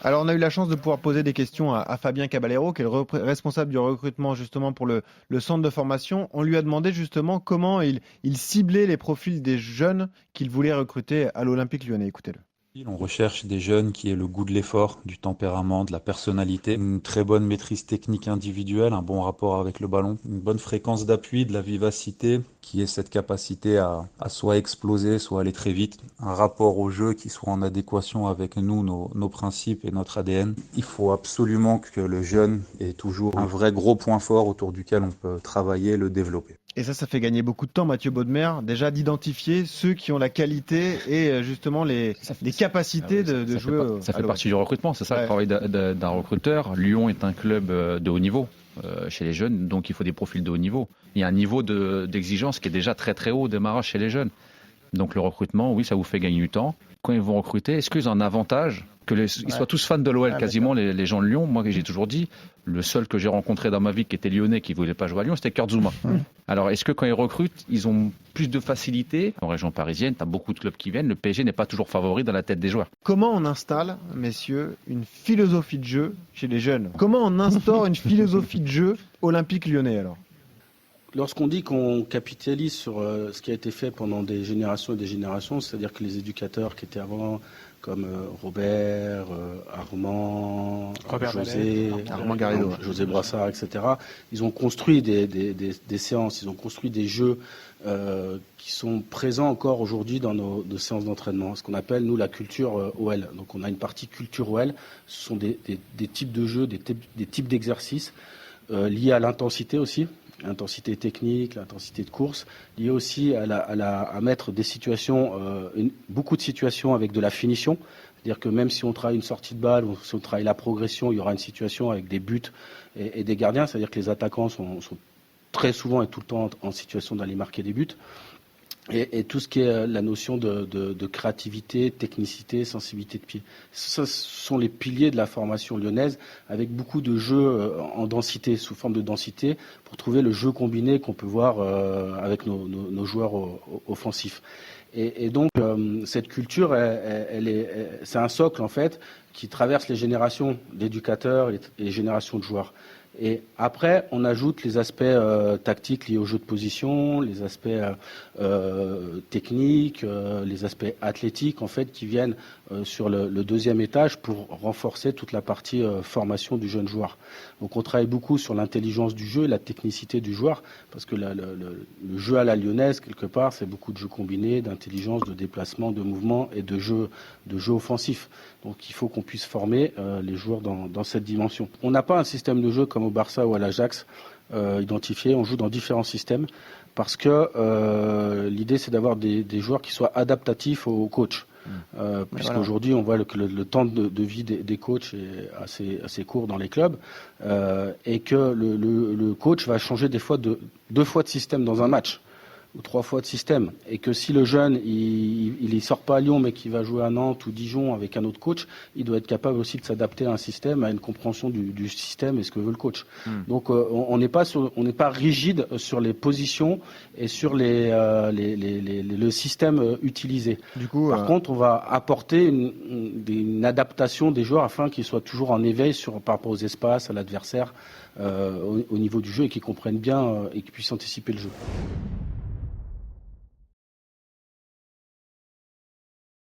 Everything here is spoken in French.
Alors, on a eu la chance de pouvoir poser des questions à Fabien Caballero, qui est le responsable du recrutement justement pour le centre de formation. On lui a demandé justement comment il ciblait les profils des jeunes qu'il voulait recruter à l'Olympique Lyonnais. Écoutez-le. On recherche des jeunes qui aient le goût de l'effort, du tempérament, de la personnalité, une très bonne maîtrise technique individuelle, un bon rapport avec le ballon, une bonne fréquence d'appui, de la vivacité, qui ait cette capacité à soit exploser, soit aller très vite, un rapport au jeu qui soit en adéquation avec nous, nos principes et notre ADN. Il faut absolument que le jeune ait toujours un vrai gros point fort autour duquel on peut travailler, le développer. Et ça fait gagner beaucoup de temps, Mathieu Baudemer, déjà d'identifier ceux qui ont la qualité et justement les capacités de jouer. Ça fait partie du recrutement, c'est ça le travail d'un recruteur. Lyon est un club de haut niveau chez les jeunes, donc il faut des profils de haut niveau. Il y a un niveau d'exigence qui est déjà très très haut au démarrage chez les jeunes. Donc le recrutement, oui, ça vous fait gagner du temps. Quand ils vont recruter, est-ce qu'ils ont un avantage ils soient tous fans de l'OL, quasiment les gens de Lyon? Moi, j'ai toujours dit, le seul que j'ai rencontré dans ma vie qui était lyonnais, qui ne voulait pas jouer à Lyon, c'était Kurt Zouma. Alors, est-ce que quand ils recrutent, ils ont plus de facilité? En région parisienne, tu as beaucoup de clubs qui viennent. Le PSG n'est pas toujours favori dans la tête des joueurs. Comment on installe, messieurs, une philosophie de jeu chez les jeunes? Comment on instaure une philosophie de jeu Olympique Lyonnais alors? Lorsqu'on dit qu'on capitalise sur ce qui a été fait pendant des générations et des générations, c'est-à-dire que les éducateurs qui étaient avant, comme Robert, Armand, José Brassard, etc., ils ont construit des séances, ils ont construit des jeux qui sont présents encore aujourd'hui dans nos séances d'entraînement, ce qu'on appelle, nous, la culture OL. Donc on a une partie culture OL, ce sont des types de jeux, des types d'exercices liés à l'intensité aussi. L'intensité technique, l'intensité de course, liée aussi à mettre des situations, beaucoup de situations avec de la finition. C'est-à-dire que même si on travaille une sortie de balle ou si on travaille la progression, il y aura une situation avec des buts et des gardiens. C'est-à-dire que les attaquants sont très souvent et tout le temps en situation d'aller marquer des buts. Et tout ce qui est la notion de créativité, technicité, sensibilité de pied. Ce sont les piliers de la formation lyonnaise, avec beaucoup de jeux en densité, sous forme de densité, pour trouver le jeu combiné qu'on peut voir avec nos joueurs offensifs. Et donc, cette culture, c'est un socle, en fait, qui traverse les générations d'éducateurs et les générations de joueurs. Et après, on ajoute les aspects tactiques liés au jeu de position, les aspects techniques, les aspects athlétiques, en fait, qui viennent sur le deuxième étage pour renforcer toute la partie formation du jeune joueur. Donc, on travaille beaucoup sur l'intelligence du jeu et la technicité du joueur, parce que le jeu à la lyonnaise, quelque part, c'est beaucoup de jeux combinés, d'intelligence, de déplacement, de mouvement et de jeu offensif. Donc, il faut qu'on puisse former les joueurs dans cette dimension. On n'a pas un système de jeu comme au Barça ou à l'Ajax identifié. On joue dans différents systèmes parce que l'idée, c'est d'avoir des joueurs qui soient adaptatifs au coach. Puisqu'aujourd'hui, on voit que le temps de vie des coachs est assez court dans les clubs et que le coach va changer des fois deux fois de système dans un match ou 3 fois de système, et que si le jeune il sort pas à Lyon mais qu'il va jouer à Nantes ou Dijon avec un autre coach, il doit être capable aussi de s'adapter à un système, à une compréhension du système et ce que veut le coach. Donc on n'est pas rigide sur les positions et sur le système utilisé. Du coup, par contre, on va apporter une adaptation des joueurs afin qu'ils soient toujours en éveil par rapport aux espaces, à l'adversaire, au niveau du jeu, et qu'ils comprennent bien et qu'ils puissent anticiper le jeu.